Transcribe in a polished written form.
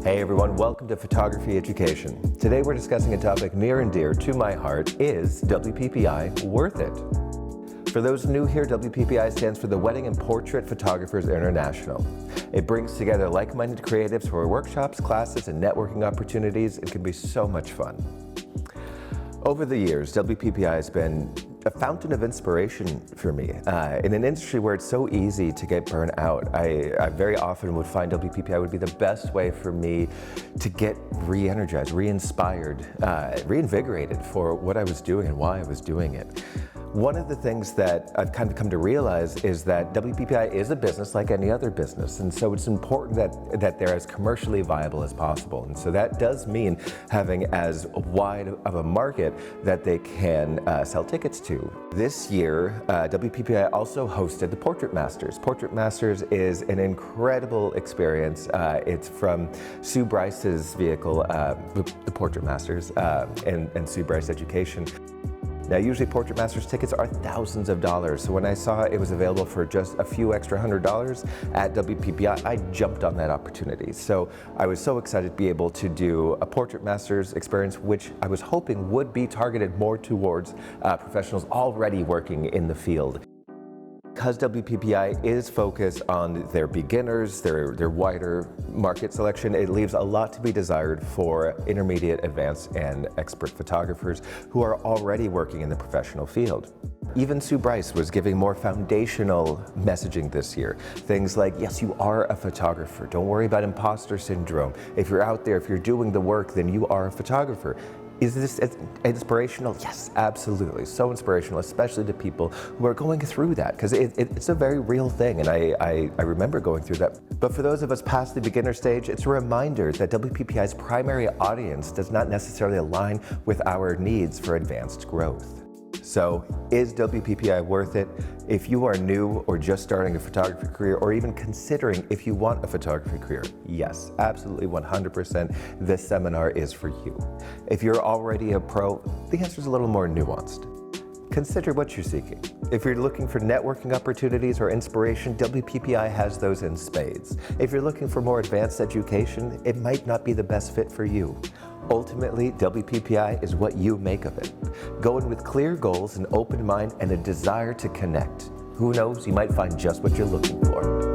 Hey everyone, welcome to Photography Education. Today we're discussing a topic near and dear to my heart. Is WPPI worth it? For those new here, WPPI stands for the Wedding and Portrait Photographers International. It brings together like-minded creatives for workshops, classes, and networking opportunities. It can be so much fun. Over the years, WPPI has been a fountain of inspiration for me. In an industry where it's so easy to get burnt out, I very often would find WPPI would be the best way for me to get re-energized, re-inspired, reinvigorated for what I was doing and why I was doing it. One of the things that I've kind of come to realize is that WPPI is a business like any other business, and so it's important that they're as commercially viable as possible. And so that does mean having as wide of a market that they can sell tickets to. This year, WPPI also hosted the Portrait Masters. Portrait Masters is an incredible experience. It's from Sue Bryce's vehicle, the Portrait Masters, and Sue Bryce Education. Now, usually Portrait Masters tickets are thousands of dollars, so when I saw it was available for just a few extra $100 at WPPI, I jumped on that opportunity. So I was so excited to be able to do a Portrait Masters experience, which I was hoping would be targeted more towards professionals already working in the field. Because WPPI is focused on their beginners, their wider market selection, it leaves a lot to be desired for intermediate, advanced, and expert photographers who are already working in the professional field. Even Sue Bryce was giving more foundational messaging this year. Things like, yes, you are a photographer. Don't worry about imposter syndrome. If you're out there, if you're doing the work, then you are a photographer. Is this inspirational? Yes, absolutely. So inspirational, especially to people who are going through that, because it's a very real thing, and I remember going through that. But for those of us past the beginner stage, it's a reminder that WPPI's primary audience does not necessarily align with our needs for advanced growth. So, is WPPI worth it? If you are new or just starting a photography career, or even considering if you want a photography career, yes, absolutely 100%, this seminar is for you. If you're already a pro, the answer is a little more nuanced. Consider what you're seeking. If you're looking for networking opportunities or inspiration, WPPI has those in spades. If you're looking for more advanced education, it might not be the best fit for you. Ultimately, WPPI is what you make of it. Go in with clear goals, an open mind, and a desire to connect. Who knows, you might find just what you're looking for.